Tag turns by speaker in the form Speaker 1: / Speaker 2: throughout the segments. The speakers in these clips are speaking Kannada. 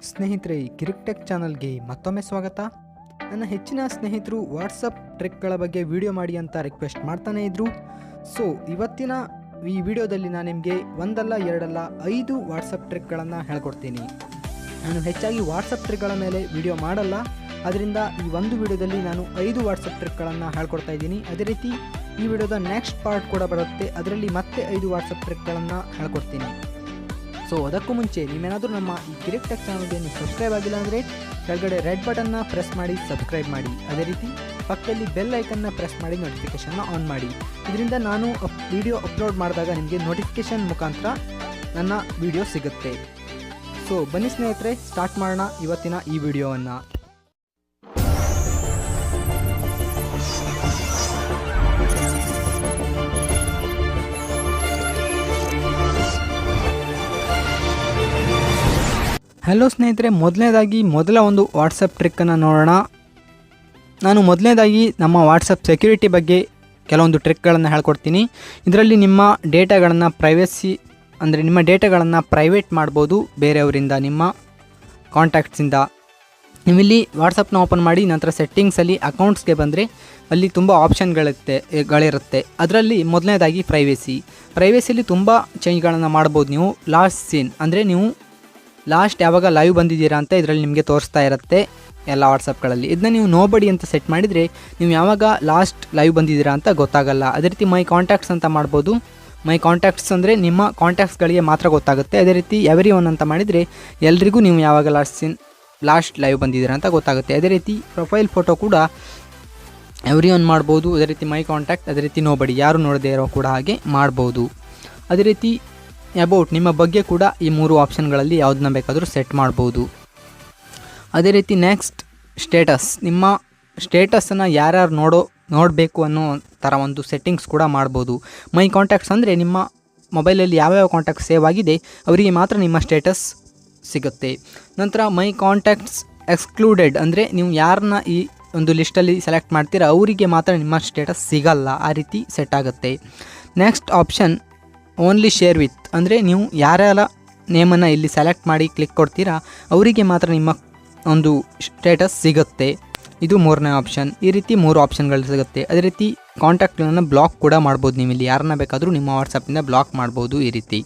Speaker 1: ಸ್ನೇಹಿತರೆ, ಕಿರಿಕ್ಟೆಕ್ ಚಾನಲ್ಗೆ ಮತ್ತೊಮ್ಮೆ ಸ್ವಾಗತ. ನನ್ನ ಹೆಚ್ಚಿನ ಸ್ನೇಹಿತರು ವಾಟ್ಸಪ್ ಟ್ರಿಕ್ಗಳ ಬಗ್ಗೆ ವಿಡಿಯೋ ಮಾಡಿ ಅಂತ ರಿಕ್ವೆಸ್ಟ್ ಮಾಡ್ತಾನೆ ಇದ್ರು. ಸೊ ಇವತ್ತಿನ ಈ ವಿಡಿಯೋದಲ್ಲಿ ನಾನು ನಿಮಗೆ ಒಂದಲ್ಲ ಎರಡಲ್ಲ 5 ವಾಟ್ಸಪ್ ಟ್ರಿಕ್ಗಳನ್ನು ಹೇಳ್ಕೊಡ್ತೀನಿ. ನಾನು ಹೆಚ್ಚಾಗಿ ವಾಟ್ಸಪ್ ಟ್ರಿಕ್ಗಳ ಮೇಲೆ ವಿಡಿಯೋ ಮಾಡಲ್ಲ, ಅದರಿಂದ ಈ ಒಂದು ವಿಡಿಯೋದಲ್ಲಿ ನಾನು 5 ವಾಟ್ಸಪ್ ಟ್ರಿಕ್ಗಳನ್ನು ಹೇಳ್ಕೊಡ್ತಾ ಇದ್ದೀನಿ. ಅದೇ ರೀತಿ ಈ ವಿಡಿಯೋದ ನೆಕ್ಸ್ಟ್ ಪಾರ್ಟ್ ಕೂಡ ಬರುತ್ತೆ, ಅದರಲ್ಲಿ ಮತ್ತೆ 5 ವಾಟ್ಸಪ್ ಟ್ರಿಕ್ಗಳನ್ನು ಹೇಳ್ಕೊಡ್ತೀನಿ. ಸೊ ಅದಕ್ಕೂ ಮುಂಚೆ ನೀವೇನಾದರೂ ನಮ್ಮ ಈ ಕಿರಿಕ್ಟೆಕ್ ಚಾನಲ್ಗೆ ಸಬ್ಸ್ಕ್ರೈಬ್ ಆಗಿಲ್ಲ ಅಂದರೆ ಕೆಳಗಡೆ ರೆಡ್ ಬಟನ್ನ ಪ್ರೆಸ್ ಮಾಡಿ ಸಬ್ಸ್ಕ್ರೈಬ್ ಮಾಡಿ. ಅದೇ ರೀತಿ ಪಕ್ಕದಲ್ಲಿ ಬೆಲ್ ಐಕನ್ನ ಪ್ರೆಸ್ ಮಾಡಿ ನೋಟಿಫಿಕೇಷನ್ನ ಆನ್ ಮಾಡಿ. ಇದರಿಂದ ನಾನು ವಿಡಿಯೋ ಅಪ್ಲೋಡ್ ಮಾಡಿದಾಗ ನಿಮಗೆ ನೋಟಿಫಿಕೇಷನ್ ಮುಖಾಂತರ ನನ್ನ ವಿಡಿಯೋ ಸಿಗುತ್ತೆ. ಸೊ ಬನ್ನಿ ಸ್ನೇಹಿತರೆ, ಸ್ಟಾರ್ಟ್ ಮಾಡೋಣ ಇವತ್ತಿನ ಈ ವಿಡಿಯೋವನ್ನು. ಹಲೋ ಸ್ನೇಹಿತರೆ, ಮೊದಲ ಒಂದು ವಾಟ್ಸಪ್ ಟ್ರಿಕ್ಕನ್ನು ನೋಡೋಣ. ನಾನು ಮೊದಲನೇದಾಗಿ ನಮ್ಮ ವಾಟ್ಸಪ್ ಸೆಕ್ಯೂರಿಟಿ ಬಗ್ಗೆ ಕೆಲವೊಂದು ಟ್ರಿಕ್ಗಳನ್ನು ಹೇಳ್ಕೊಡ್ತೀನಿ. ಇದರಲ್ಲಿ ನಿಮ್ಮ ಡೇಟಾಗಳನ್ನು ನಿಮ್ಮ ಡೇಟಾಗಳನ್ನು ಪ್ರೈವೇಟ್ ಮಾಡ್ಬೋದು ಬೇರೆಯವರಿಂದ, ನಿಮ್ಮ ಕಾಂಟ್ಯಾಕ್ಟ್ಸಿಂದ. ನೀವಿಲ್ಲಿ ವಾಟ್ಸಪ್ನ ಓಪನ್ ಮಾಡಿ ನಂತರ ಸೆಟ್ಟಿಂಗ್ಸಲ್ಲಿ ಅಕೌಂಟ್ಸ್ಗೆ ಬಂದರೆ ಅಲ್ಲಿ ತುಂಬ ಆಪ್ಷನ್ಗಳಿರುತ್ತೆ. ಅದರಲ್ಲಿ ಮೊದಲನೇದಾಗಿ ಪ್ರೈವೇಸಿಯಲ್ಲಿ ತುಂಬ ಚೇಂಜ್ಗಳನ್ನು ಮಾಡ್ಬೋದು. ನೀವು ಲಾಸ್ಟ್ ಸೀನ್ ಅಂದರೆ ನೀವು ಲಾಸ್ಟ್ ಯಾವಾಗ ಲೈವ್ ಬಂದಿದ್ದೀರಾ ಅಂತ ಇದರಲ್ಲಿ ನಿಮಗೆ ತೋರಿಸ್ತಾ ಇರುತ್ತೆ ಎಲ್ಲ ವಾಟ್ಸಪ್ಗಳಲ್ಲಿ. ಇದನ್ನ ನೀವು ನೋಬಡಿ ಅಂತ ಸೆಟ್ ಮಾಡಿದರೆ ನೀವು ಯಾವಾಗ ಲಾಸ್ಟ್ ಲೈವ್ ಬಂದಿದ್ದೀರಾ ಅಂತ ಗೊತ್ತಾಗಲ್ಲ. ಅದೇ ರೀತಿ ಮೈ ಕಾಂಟ್ಯಾಕ್ಟ್ಸ್ ಅಂತ ಮಾಡ್ಬೋದು. ಮೈ ಕಾಂಟ್ಯಾಕ್ಟ್ಸ್ ಅಂದರೆ ನಿಮ್ಮ ಕಾಂಟ್ಯಾಕ್ಟ್ಸ್ಗಳಿಗೆ ಮಾತ್ರ ಗೊತ್ತಾಗುತ್ತೆ. ಅದೇ ರೀತಿ ಎವ್ರಿ ಒನ್ ಅಂತ ಮಾಡಿದರೆ ಎಲ್ರಿಗೂ ನೀವು ಯಾವಾಗ ಲಾಸ್ಟ್ ಲೈವ್ ಬಂದಿದ್ದೀರಾ ಅಂತ ಗೊತ್ತಾಗುತ್ತೆ. ಅದೇ ರೀತಿ ಪ್ರೊಫೈಲ್ ಫೋಟೋ ಕೂಡ ಎವ್ರಿ ಒನ್ ಮಾಡ್ಬೋದು. ಅದೇ ರೀತಿ ಮೈ ಕಾಂಟ್ಯಾಕ್ಟ್, ಅದೇ ರೀತಿ ನೋಬಡಿ, ಯಾರು ನೋಡದೇ ಇರೋ ಕೂಡ ಹಾಗೆ ಮಾಡ್ಬೋದು. ಅದೇ ರೀತಿ ಅಬೌಟ್, ನಿಮ್ಮ ಬಗ್ಗೆ ಕೂಡ ಈ 3 ಆಪ್ಷನ್ಗಳಲ್ಲಿ ಯಾವುದನ್ನ ಬೇಕಾದರೂ ಸೆಟ್ ಮಾಡ್ಬೋದು. ಅದೇ ರೀತಿ ನೆಕ್ಸ್ಟ್ ಸ್ಟೇಟಸ್, ನಿಮ್ಮ ಸ್ಟೇಟಸನ್ನು ಯಾರ್ಯಾರು ನೋಡಬೇಕು ಅನ್ನೋ ಥರ ಒಂದು ಸೆಟ್ಟಿಂಗ್ಸ್ ಕೂಡ ಮಾಡ್ಬೋದು. ಮೈ ಕಾಂಟ್ಯಾಕ್ಟ್ಸ್ ಅಂದರೆ ನಿಮ್ಮ ಮೊಬೈಲಲ್ಲಿ ಯಾವ್ಯಾವ ಕಾಂಟ್ಯಾಕ್ಟ್ ಸೇವ್ ಆಗಿದೆ ಅವರಿಗೆ ಮಾತ್ರ ನಿಮ್ಮ ಸ್ಟೇಟಸ್ ಸಿಗುತ್ತೆ. ನಂತರ ಮೈ ಕಾಂಟ್ಯಾಕ್ಟ್ಸ್ ಎಕ್ಸ್ಕ್ಲೂಡೆಡ್ ಅಂದರೆ ನೀವು ಯಾರನ್ನ ಈ ಒಂದು ಲಿಸ್ಟಲ್ಲಿ ಸೆಲೆಕ್ಟ್ ಮಾಡ್ತೀರಾ ಅವರಿಗೆ ಮಾತ್ರ ನಿಮ್ಮ ಸ್ಟೇಟಸ್ ಸಿಗಲ್ಲ, ಆ ರೀತಿ ಸೆಟ್ ಆಗುತ್ತೆ. Next option only share with ಅಂದರೆ ನೀವು ಯಾರ್ಯಾರ ನೇಮನ್ನು ಇಲ್ಲಿ ಸೆಲೆಕ್ಟ್ ಮಾಡಿ ಕ್ಲಿಕ್ ಕೊಡ್ತೀರಾ ಅವರಿಗೆ ಮಾತ್ರ ನಿಮ್ಮ ಒಂದು ಸ್ಟೇಟಸ್ ಸಿಗುತ್ತೆ. ಇದು 3ನೇ ಆಪ್ಷನ್. ಈ ರೀತಿ 3 ಆಪ್ಷನ್ಗಳು ಸಿಗುತ್ತೆ. ಅದೇ ರೀತಿ ಕಾಂಟ್ಯಾಕ್ಟ್ಗಳನ್ನು ಬ್ಲಾಕ್ ಕೂಡ ಮಾಡ್ಬೋದು. ನೀವು ಇಲ್ಲಿ ಯಾರನ್ನ ಬೇಕಾದರೂ ನಿಮ್ಮ ವಾಟ್ಸಪ್ಪಿಂದ ಬ್ಲಾಕ್ ಮಾಡ್ಬೋದು ಈ ರೀತಿ.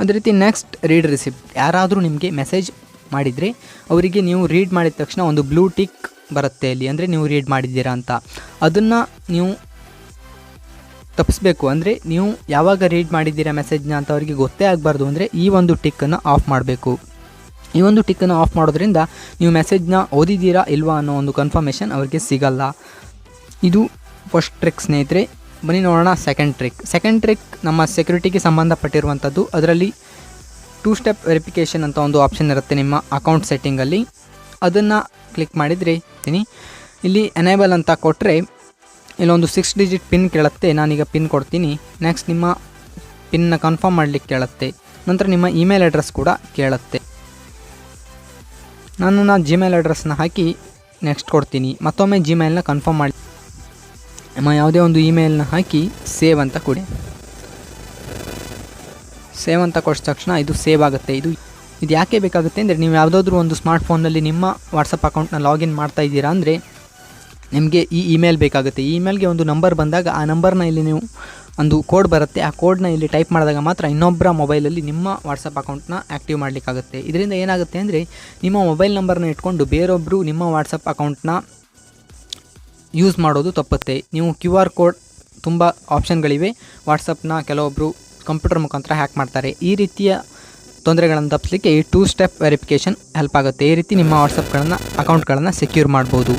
Speaker 1: ಅದೇ ರೀತಿ ನೆಕ್ಸ್ಟ್ ರೀಡ್ ರಿಸಿಪ್ಟ್, ಯಾರಾದರೂ ನಿಮಗೆ ಮೆಸೇಜ್ ಮಾಡಿದರೆ ಅವರಿಗೆ ನೀವು ರೀಡ್ ಮಾಡಿದ ತಕ್ಷಣ ಒಂದು ಬ್ಲೂ ಟಿಕ್ ಬರುತ್ತೆ ಅಲ್ಲಿ, ಅಂದರೆ ನೀವು ರೀಡ್ ಮಾಡಿದ್ದೀರಾ ಅಂತ. ಅದನ್ನು ನೀವು ತಪ್ಪಿಸ್ಬೇಕು ಅಂದರೆ ನೀವು ಯಾವಾಗ ರೀಡ್ ಮಾಡಿದ್ದೀರಾ ಮೆಸೇಜ್ನ ಅಂತ ಅವರಿಗೆ ಗೊತ್ತೇ ಆಗಬಾರ್ದು ಅಂದರೆ ಈ ಒಂದು ಟಿಕ್ಕನ್ನು ಆಫ್ ಮಾಡಬೇಕು. ಈ ಒಂದು ಟಿಕ್ಕನ್ನು ಆಫ್ ಮಾಡೋದ್ರಿಂದ ನೀವು ಮೆಸೇಜ್ನ ಓದಿದ್ದೀರಾ ಇಲ್ವಾ ಅನ್ನೋ ಒಂದು ಕನ್ಫರ್ಮೇಷನ್ ಅವರಿಗೆ ಸಿಗಲ್ಲ. ಇದು ಫಸ್ಟ್ ಟ್ರಿಕ್ ಸ್ನೇಹಿತರೆ. ಬನ್ನಿ ನೋಡೋಣ ಸೆಕೆಂಡ್ ಟ್ರಿಕ್ ನಮ್ಮ ಸೆಕ್ಯೂರಿಟಿಗೆ ಸಂಬಂಧಪಟ್ಟಿರುವಂಥದ್ದು. ಅದರಲ್ಲಿ 2 ಸ್ಟೆಪ್ ವೆರಿಫಿಕೇಷನ್ ಅಂತ ಒಂದು ಆಪ್ಷನ್ ಇರುತ್ತೆ ನಿಮ್ಮ ಅಕೌಂಟ್ ಸೆಟ್ಟಿಂಗಲ್ಲಿ. ಅದನ್ನು ಕ್ಲಿಕ್ ಮಾಡಿದರೆ ಇಲ್ಲಿ ಎನೇಬಲ್ ಅಂತ ಕೊಟ್ಟರೆ ಇಲ್ಲೊಂದು 6 ಡಿಜಿಟ್ ಪಿನ್ ಕೇಳುತ್ತೆ. ನಾನೀಗ ಪಿನ್ ಕೊಡ್ತೀನಿ. ನೆಕ್ಸ್ಟ್ ನಿಮ್ಮ ಪಿನ್ನ ಕನ್ಫರ್ಮ್ ಮಾಡಲಿಕ್ಕೆ ಕೇಳುತ್ತೆ. ನಂತರ ನಿಮ್ಮ ಇಮೇಲ್ ಅಡ್ರೆಸ್ ಕೂಡ ಕೇಳುತ್ತೆ. ನಾನು ಜಿಮೇಲ್ ಅಡ್ರೆಸ್ನ ಹಾಕಿ ನೆಕ್ಸ್ಟ್ ಕೊಡ್ತೀನಿ. ಮತ್ತೊಮ್ಮೆ ಜಿಮೇಲ್ನ ಕನ್ಫರ್ಮ್ ಮಾಡಿ ಯಾವುದೇ ಒಂದು ಇಮೇಲ್ನ ಹಾಕಿ ಸೇವ್ ಅಂತ ಕೊಡಿ. ಸೇವ್ ಅಂತ ಕೊಡಿದ ತಕ್ಷಣ ಇದು ಸೇವ್ ಆಗುತ್ತೆ. ಇದು ಯಾಕೆ ಬೇಕಾಗುತ್ತೆ ಅಂದರೆ ನೀವು ಯಾವುದಾದ್ರೂ ಒಂದು ಸ್ಮಾರ್ಟ್ಫೋನಲ್ಲಿ ನಿಮ್ಮ ವಾಟ್ಸಪ್ ಅಕೌಂಟ್ನ ಲಾಗಿನ್ ಮಾಡ್ತಾ ಇದ್ದೀರಾ ಅಂದರೆ ನಿಮಗೆ ಈ ಇಮೇಲ್ ಬೇಕಾಗುತ್ತೆ. ಈ ಇಮೇಲ್ಗೆ ಒಂದು ನಂಬರ್ ಬಂದಾಗ ಆ ನಂಬರ್ನ ಇಲ್ಲಿ ನೀವು ಒಂದು ಕೋಡ್ ಬರುತ್ತೆ, ಆ ಕೋಡ್ನ ಇಲ್ಲಿ ಟೈಪ್ ಮಾಡಿದಾಗ ಮಾತ್ರ ಇನ್ನೊಬ್ಬರ ಮೊಬೈಲಲ್ಲಿ ನಿಮ್ಮ ವಾಟ್ಸಪ್ ಅಕೌಂಟ್ನ ಆ್ಯಕ್ಟಿವ್ ಮಾಡಲಿಕ್ಕಾಗುತ್ತೆ. ಇದರಿಂದ ಏನಾಗುತ್ತೆ ಅಂದರೆ ನಿಮ್ಮ ಮೊಬೈಲ್ ನಂಬರ್ನ ಇಟ್ಕೊಂಡು ಬೇರೊಬ್ಬರು ನಿಮ್ಮ ವಾಟ್ಸಪ್ ಅಕೌಂಟ್ನ ಯೂಸ್ ಮಾಡೋದು ತಪ್ಪುತ್ತೆ. ನೀವು QR ಕೋಡ್, ತುಂಬ ಆಪ್ಷನ್ಗಳಿವೆ. ವಾಟ್ಸಪ್ನ ಕೆಲವೊಬ್ಬರು ಕಂಪ್ಯೂಟರ್ ಮುಖಾಂತರ ಹ್ಯಾಕ್ ಮಾಡ್ತಾರೆ. ಈ ರೀತಿಯ ತೊಂದರೆಗಳನ್ನು ತಪ್ಪಿಸಲಿಕ್ಕೆ ಈ 2 ಸ್ಟೆಪ್ ವೆರಿಫಿಕೇಷನ್ ಹೆಲ್ಪ್ ಆಗುತ್ತೆ. ಈ ರೀತಿ ನಿಮ್ಮ ಅಕೌಂಟ್ಗಳನ್ನು ಸೆಕ್ಯೂರ್ ಮಾಡ್ಬೋದು.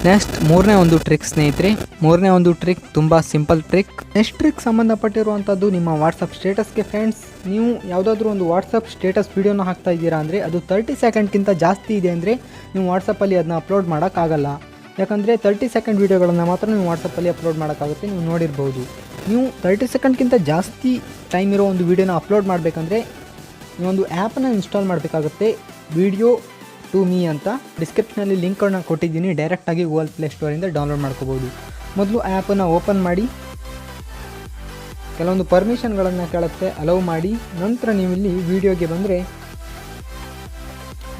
Speaker 1: ನೆಕ್ಸ್ಟ್ 3ನೇ ಒಂದು ಟ್ರಿಕ್ ಸ್ನೇಹಿತರೆ. 3ನೇ ಒಂದು ಟ್ರಿಕ್ ತುಂಬ ಸಿಂಪಲ್ ಟ್ರಿಕ್. ನೆಕ್ಸ್ಟ್ ಟ್ರಿಕ್ ಸಂಬಂಧಪಟ್ಟಿರುವಂಥದ್ದು ನಿಮ್ಮ ವಾಟ್ಸಪ್ ಸ್ಟೇಟಸ್ಗೆ. ಫ್ರೆಂಡ್ಸ್, ನೀವು ಯಾವುದಾದ್ರೂ ಒಂದು ವಾಟ್ಸಪ್ ಸ್ಟೇಟಸ್ ವೀಡಿಯೋನ ಹಾಕ್ತಾ ಇದ್ದೀರಾ ಅಂದರೆ ಅದು 30 ಸೆಕೆಂಡ್ಗಿಂತ ಜಾಸ್ತಿ ಇದೆ ಅಂದರೆ ನೀವು ವಾಟ್ಸಪ್ಪಲ್ಲಿ ಅದನ್ನ ಅಪ್ಲೋಡ್ ಮಾಡೋಕ್ಕಾಗಲ್ಲ. ಯಾಕಂದರೆ 30 ಸೆಕೆಂಡ್ ವೀಡಿಯೋಗಳನ್ನು ಮಾತ್ರ ನೀವು ವಾಟ್ಸಪ್ಪಲ್ಲಿ ಅಪ್ಲೋಡ್ ಮಾಡೋಕ್ಕಾಗುತ್ತೆ. ನೀವು ನೋಡಿರ್ಬೋದು. ನೀವು 30 ಸೆಕೆಂಡ್ಗಿಂತ ಜಾಸ್ತಿ ಟೈಮ್ ಇರೋ ಒಂದು ವೀಡಿಯೋನ ಅಪ್ಲೋಡ್ ಮಾಡಬೇಕಂದ್ರೆ ನೀವೊಂದು ಆ್ಯಪನ್ನು ಇನ್ಸ್ಟಾಲ್ ಮಾಡಬೇಕಾಗುತ್ತೆ, ವಿಡಿಯೋ ಟು ಮೀ ಅಂತ. ಡಿಸ್ಕ್ರಿಪ್ಷನಲ್ಲಿ ಲಿಂಕನ್ನು ಕೊಟ್ಟಿದ್ದೀನಿ, ಡೈರೆಕ್ಟಾಗಿ ಗೂಗಲ್ ಪ್ಲೇ ಸ್ಟೋರಿಂದ ಡೌನ್ಲೋಡ್ ಮಾಡ್ಕೋಬೋದು. ಮೊದಲು ಆ್ಯಪನ್ನು ಓಪನ್ ಮಾಡಿ, ಕೆಲವೊಂದು ಪರ್ಮಿಷನ್ಗಳನ್ನು ಕೇಳುತ್ತೆ, ಅಲೌ ಮಾಡಿ. ನಂತರ ನೀವು ಇಲ್ಲಿ ವಿಡಿಯೋಗೆ ಬಂದರೆ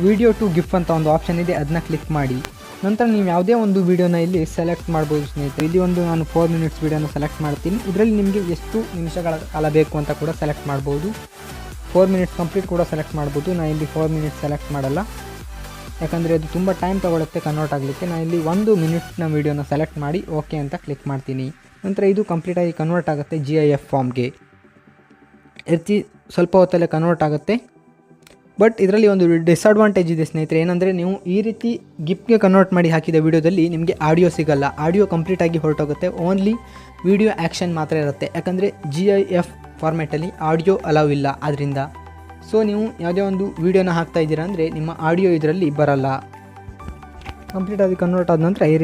Speaker 1: ವಿಡಿಯೋ ಟು ಗಿಫ್ ಅಂತ ಒಂದು ಆಪ್ಷನ್ ಇದೆ, ಅದನ್ನ ಕ್ಲಿಕ್ ಮಾಡಿ. ನಂತರ ನೀವು ಯಾವುದೇ ಒಂದು ವೀಡಿಯೋನ ಇಲ್ಲಿ ಸೆಲೆಕ್ಟ್ ಮಾಡ್ಬೋದು ಸ್ನೇಹಿತರೆ. ಇಲ್ಲಿ ಒಂದು ನಾನು 4 ಮಿನಿಟ್ಸ್ ವೀಡಿಯೋನ ಸೆಲೆಕ್ಟ್ ಮಾಡ್ತೀನಿ. ಇದರಲ್ಲಿ ನಿಮಗೆ ಎಷ್ಟು ನಿಮಿಷಗಳ ಕಾಲ ಬೇಕು ಅಂತ ಕೂಡ ಸೆಲೆಕ್ಟ್ ಮಾಡ್ಬೋದು. 4 ಮಿನಿಟ್ಸ್ ಕಂಪ್ಲೀಟ್ ಕೂಡ ಸೆಲೆಕ್ಟ್ ಮಾಡ್ಬೋದು. ನಾನು ಇಲ್ಲಿ 4 ಮಿನಿಟ್ಸ್ ಸೆಲೆಕ್ಟ್ ಮಾಡಲ್ಲ, ಯಾಕಂದರೆ ಅದು ತುಂಬ ಟೈಮ್ ತೊಗೊಳುತ್ತೆ ಕನ್ವರ್ಟ್ ಆಗಲಿಕ್ಕೆ. ನಾನು ಇಲ್ಲಿ 1 ಮಿನಿಟ್ನ ವೀಡಿಯೋನ ಸೆಲೆಕ್ಟ್ ಮಾಡಿ ಓಕೆ ಅಂತ ಕ್ಲಿಕ್ ಮಾಡ್ತೀನಿ. ನಂತರ ಇದು ಕಂಪ್ಲೀಟಾಗಿ ಕನ್ವರ್ಟ್ ಆಗುತ್ತೆ GIF ಫಾರ್ಮ್ಗೆ. ಸ್ವಲ್ಪ ಹೊತ್ತಲ್ಲೇ ಕನ್ವರ್ಟ್ ಆಗುತ್ತೆ. ಬಟ್ ಇದರಲ್ಲಿ ಒಂದು ಡಿಸ್ಅಡ್ವಾಂಟೇಜ್ ಇದೆ ಸ್ನೇಹಿತರೆ, ಏನಂದರೆ ನೀವು ಈ ರೀತಿ ಗಿಫ್ಟ್ಗೆ ಕನ್ವರ್ಟ್ ಮಾಡಿ ಹಾಕಿದ ವೀಡಿಯೋದಲ್ಲಿ ನಿಮಗೆ ಆಡಿಯೋ ಸಿಗಲ್ಲ. ಆಡಿಯೋ ಕಂಪ್ಲೀಟಾಗಿ ಹೊರಟೋಗುತ್ತೆ. ಓನ್ಲಿ ವಿಡಿಯೋ ಆ್ಯಕ್ಷನ್ ಮಾತ್ರ ಇರುತ್ತೆ, ಯಾಕಂದರೆ GIF ಫಾರ್ಮ್ಯಾಟಲ್ಲಿ ಆಡಿಯೋ ಅಲೌ ಇಲ್ಲ. ಆದ್ದರಿಂದ ಸೊ ನೀವು ಯಾವುದೇ ಒಂದು ವೀಡಿಯೋನ ಹಾಕ್ತಾ ಇದ್ದೀರಾ ಅಂದರೆ ನಿಮ್ಮ ಆಡಿಯೋ ಇದರಲ್ಲಿ ಬರಲ್ಲ. ಕಂಪ್ಲೀಟಾಗಿ ಕನ್ವರ್ಟ್ ಆದ ನಂತರ ಈ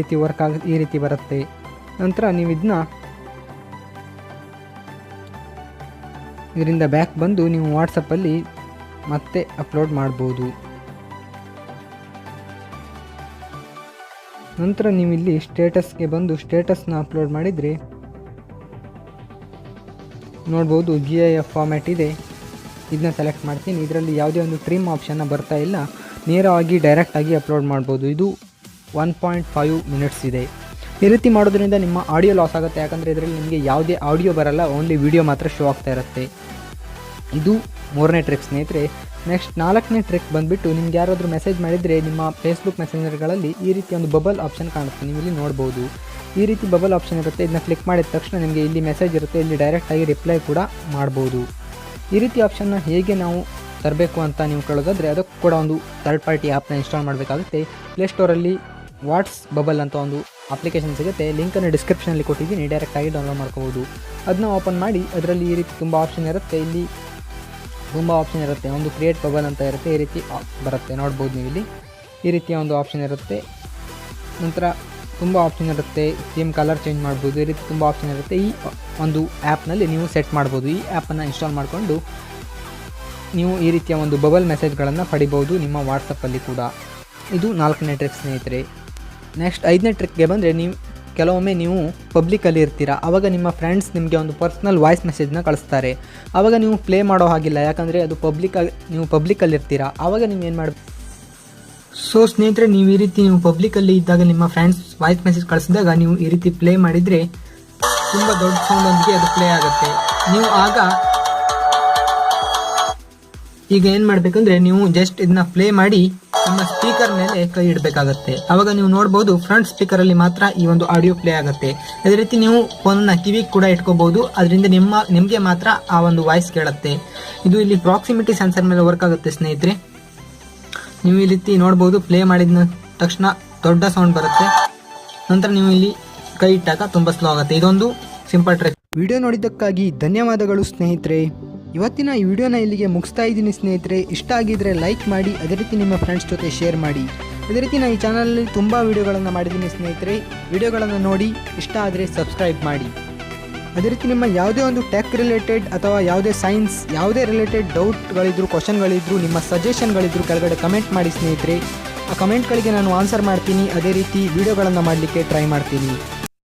Speaker 1: ರೀತಿ ಬರುತ್ತೆ. ನಂತರ ನೀವು ಇದರಿಂದ ಬ್ಯಾಕ್ ಬಂದು ನೀವು ವಾಟ್ಸಪ್ಪಲ್ಲಿ ಮತ್ತೆ ಅಪ್ಲೋಡ್ ಮಾಡ್ಬೋದು. ನಂತರ ನೀವು ಇಲ್ಲಿ ಸ್ಟೇಟಸ್ಗೆ ಬಂದು ಸ್ಟೇಟಸ್ನ ಅಪ್ಲೋಡ್ ಮಾಡಿದರೆ ನೋಡ್ಬೋದು GIF ಫಾರ್ಮ್ಯಾಟ್ ಇದೆ. ಇದನ್ನ ಸೆಲೆಕ್ಟ್ ಮಾಡ್ತೀನಿ. ಇದರಲ್ಲಿ ಯಾವುದೇ ಒಂದು ಟ್ರಿಮ್ ಆಪ್ಷನ್ನ ಬರ್ತಾ ಇಲ್ಲ, ನೇರವಾಗಿ ಡೈರೆಕ್ಟಾಗಿ ಅಪ್ಲೋಡ್ ಮಾಡ್ಬೋದು. ಇದು 1.5 ಮಿನಿಟ್ಸ್ ಇದೆ. ಈ ರೀತಿ ಮಾಡೋದ್ರಿಂದ ನಿಮ್ಮ ಆಡಿಯೋ ಲಾಸ್ ಆಗುತ್ತೆ, ಯಾಕಂದರೆ ಇದರಲ್ಲಿ ನಿಮಗೆ ಯಾವುದೇ ಆಡಿಯೋ ಬರಲ್ಲ, ಓನ್ಲಿ ವಿಡಿಯೋ ಮಾತ್ರ ಶೋ ಆಗ್ತಾ ಇರುತ್ತೆ. ಇದು 3ನೇ ಟ್ರಿಕ್ ಸ್ನೇಹಿತರೆ. ನೆಕ್ಸ್ಟ್ 4ನೇ ಟ್ರಿಕ್ ಬಂದುಬಿಟ್ಟು, ನಿಮ್ಗೆ ಯಾರಾದರೂ ಮೆಸೇಜ್ ಮಾಡಿದರೆ ನಿಮ್ಮ ಫೇಸ್ಬುಕ್ ಮೆಸೆಂಜರ್ಗಳಲ್ಲಿ ಈ ರೀತಿ ಒಂದು ಬಬಲ್ ಆಪ್ಷನ್ ಕಾಣುತ್ತೆ. ನೀವು ಇಲ್ಲಿ ನೋಡ್ಬೋದು, ಈ ರೀತಿ ಬಬಲ್ ಆಪ್ಷನ್ ಇರುತ್ತೆ. ಇದನ್ನ ಕ್ಲಿಕ್ ಮಾಡಿದ ತಕ್ಷಣ ನಿಮಗೆ ಇಲ್ಲಿ ಮೆಸೇಜ್ ಇರುತ್ತೆ, ಇಲ್ಲಿ ಡೈರೆಕ್ಟಾಗಿ ರಿಪ್ಲೈ ಕೂಡ ಮಾಡ್ಬೋದು. ಈ ರೀತಿ ಆಪ್ಷನ್ನ ಹೇಗೆ ನಾವು ತರಬೇಕು ಅಂತ ನೀವು ಕೇಳೋದಾದರೆ, ಅದಕ್ಕೂ ಕೂಡ ಒಂದು ಥರ್ಡ್ ಪಾರ್ಟಿ ಆ್ಯಪ್ನ ಇನ್ಸ್ಟಾಲ್ ಮಾಡಬೇಕಾಗುತ್ತೆ. ಪ್ಲೇಸ್ಟೋರಲ್ಲಿ WhatsBuble ಅಂತ ಒಂದು ಅಪ್ಲಿಕೇಶನ್ ಸಿಗುತ್ತೆ, ಲಿಂಕನ್ನು ಡಿಸ್ಕ್ರಿಪ್ಷನಲ್ಲಿ ಕೊಟ್ಟಿದ್ದೀನಿ, ಡೈರೆಕ್ಟಾಗಿ ಡೌನ್ಲೋಡ್ ಮಾಡ್ಕೋಬೋದು. ಅದನ್ನ ಓಪನ್ ಮಾಡಿ ಅದರಲ್ಲಿ ಈ ರೀತಿ ತುಂಬ ಆಪ್ಷನ್ ಇರುತ್ತೆ. ಇಲ್ಲಿ ತುಂಬ ಆಪ್ಷನ್ ಇರುತ್ತೆ. ಒಂದು ಕ್ರಿಯೇಟ್ ಬಬಲ್ ಅಂತ ಇರುತ್ತೆ, ಈ ರೀತಿ ಬರುತ್ತೆ, ನೋಡ್ಬೋದು ನೀವು ಇಲ್ಲಿ ಈ ರೀತಿಯ ಒಂದು ಆಪ್ಷನ್ ಇರುತ್ತೆ. ನಂತರ ತುಂಬ ಆಪ್ಷನ್ ಇರುತ್ತೆ, ಥೀಮ್ ಕಲರ್ ಚೇಂಜ್ ಮಾಡ್ಬೋದು, ಈ ರೀತಿ ತುಂಬ ಆಪ್ಷನ್ ಇರುತ್ತೆ. ಈ ಒಂದು ಆ್ಯಪ್ನಲ್ಲಿ ನೀವು ಸೆಟ್ ಮಾಡ್ಬೋದು. ಈ ಆ್ಯಪನ್ನು ಇನ್ಸ್ಟಾಲ್ ಮಾಡಿಕೊಂಡು ನೀವು ಈ ರೀತಿಯ ಒಂದು ಬಬಲ್ ಮೆಸೇಜ್ಗಳನ್ನು ಪಡಿಬೋದು ನಿಮ್ಮ ವಾಟ್ಸಪ್ಪಲ್ಲಿ ಕೂಡ. ಇದು 4ನೇ ಟ್ರಿಕ್ ಸ್ನೇಹಿತರೆ. ನೆಕ್ಸ್ಟ್ 5ನೇ ಟ್ರಿಕ್ಗೆ ಬಂದರೆ, ಕೆಲವೊಮ್ಮೆ ನೀವು ಪಬ್ಲಿಕಲ್ಲಿ ಇರ್ತೀರಾ, ಆವಾಗ ನಿಮ್ಮ ಫ್ರೆಂಡ್ಸ್ ನಿಮಗೆ ಒಂದು ಪರ್ಸ್ನಲ್ ವಾಯ್ಸ್ ಮೆಸೇಜ್ನ ಕಳಿಸ್ತಾರೆ. ಆವಾಗ ನೀವು ಪ್ಲೇ ಮಾಡೋ ಹಾಗಿಲ್ಲ, ಯಾಕಂದರೆ ಅದು ನೀವು ಪಬ್ಲಿಕಲ್ಲಿ ಇರ್ತೀರಾ. ಆವಾಗ ನೀವು ಏನು ಮಾಡಬೇಕು? ಸೊ ಸ್ನೇಹಿತರೆ, ನೀವು ಈ ರೀತಿ ಪಬ್ಲಿಕಲ್ಲಿ ಇದ್ದಾಗ ನಿಮ್ಮ ಫ್ರೆಂಡ್ಸ್ ವಾಯ್ಸ್ ಮೆಸೇಜ್ ಕಳಿಸಿದಾಗ ನೀವು ಈ ರೀತಿ ಪ್ಲೇ ಮಾಡಿದರೆ ತುಂಬ ದೊಡ್ಡ ಸೌಂಡೊಂದಿಗೆ ಅದು ಪ್ಲೇ ಆಗುತ್ತೆ. ನೀವು ಈಗ ಏನು ಮಾಡಬೇಕಂದ್ರೆ, ನೀವು ಜಸ್ಟ್ ಇದನ್ನ ಪ್ಲೇ ಮಾಡಿ ನಿಮ್ಮ ಸ್ಪೀಕರ್ ಮೇಲೆ ಕೈ ಇಡಬೇಕಾಗತ್ತೆ. ಆವಾಗ ನೀವು ನೋಡ್ಬೋದು ಫ್ರಂಟ್ ಸ್ಪೀಕರಲ್ಲಿ ಮಾತ್ರ ಈ ಒಂದು ಆಡಿಯೋ ಪ್ಲೇ ಆಗುತ್ತೆ. ಅದೇ ರೀತಿ ನೀವು ಫೋನನ್ನು ಕಿವಿಗೆ ಕೂಡ ಇಟ್ಕೋಬಹುದು, ಅದರಿಂದ ನಿಮಗೆ ಮಾತ್ರ ಆ ಒಂದು ವಾಯ್ಸ್ ಕೇಳುತ್ತೆ. ಇದು ಇಲ್ಲಿ ಪ್ರಾಕ್ಸಿಮಿಟಿ ಸೆನ್ಸರ್ ಮೇಲೆ ವರ್ಕ್ ಆಗುತ್ತೆ ಸ್ನೇಹಿತರೆ. ನೀವು ಈ ರೀತಿ ನೋಡ್ಬೋದು, ಪ್ಲೇ ಮಾಡಿದ ತಕ್ಷಣ ದೊಡ್ಡ ಸೌಂಡ್ ಬರುತ್ತೆ. ನಂತರ ನೀವು ಇಲ್ಲಿ ಕೈ ಇಟ್ಟಾಗ ತುಂಬ ಸ್ಲೋ ಆಗುತ್ತೆ. ಇದೊಂದು ಸಿಂಪಲ್ ಟ್ರಿಕ್. ವಿಡಿಯೋ ನೋಡಿದ್ದಕ್ಕಾಗಿ ಧನ್ಯವಾದಗಳು ಸ್ನೇಹಿತರೆ. ಇವತ್ತಿನ ಈ ವಿಡಿಯೋನ ಇಲ್ಲಿಗೆ ಮುಗಿಸ್ತಾ ಇದ್ದೀನಿ ಸ್ನೇಹಿತರೆ. ಇಷ್ಟ ಆಗಿದ್ರೆ ಲೈಕ್ ಮಾಡಿ, ಅದೇ ರೀತಿ ನಿಮ್ಮ ಫ್ರೆಂಡ್ಸ್ ಜೊತೆ ಶೇರ್ ಮಾಡಿ. ಅದೇ ರೀತಿ ನಾನು ಈ ಚಾನಲಲ್ಲಿ ತುಂಬ ವಿಡಿಯೋಗಳನ್ನು ಮಾಡಿದ್ದೀನಿ ಸ್ನೇಹಿತರೆ. ವಿಡಿಯೋಗಳನ್ನು ನೋಡಿ ಇಷ್ಟ ಆದರೆ ಸಬ್ಸ್ಕ್ರೈಬ್ ಮಾಡಿ. ಅದೇ ರೀತಿ ನಿಮ್ಮ ಯಾವುದೇ ಒಂದು ಟೆಕ್ ರಿಲೇಟೆಡ್ ಅಥವಾ ಯಾವುದೇ ಸೈನ್ಸ್ ಯಾವುದೇ ರಿಲೇಟೆಡ್ ಡೌಟ್ಗಳಿದ್ರು, ಕ್ವಶನ್ಗಳಿದ್ರು, ನಿಮ್ಮ ಸಜೆಷನ್ಗಳಿದ್ರು ಕೆಳಗಡೆ ಕಮೆಂಟ್ ಮಾಡಿ ಸ್ನೇಹಿತರೆ. ಆ ಕಮೆಂಟ್ಗಳಿಗೆ ನಾನು ಆನ್ಸರ್ ಮಾಡ್ತೀನಿ. ಅದೇ ರೀತಿ ವಿಡಿಯೋಗಳನ್ನು ಮಾಡಲಿಕ್ಕೆ ಟ್ರೈ ಮಾಡ್ತೀನಿ.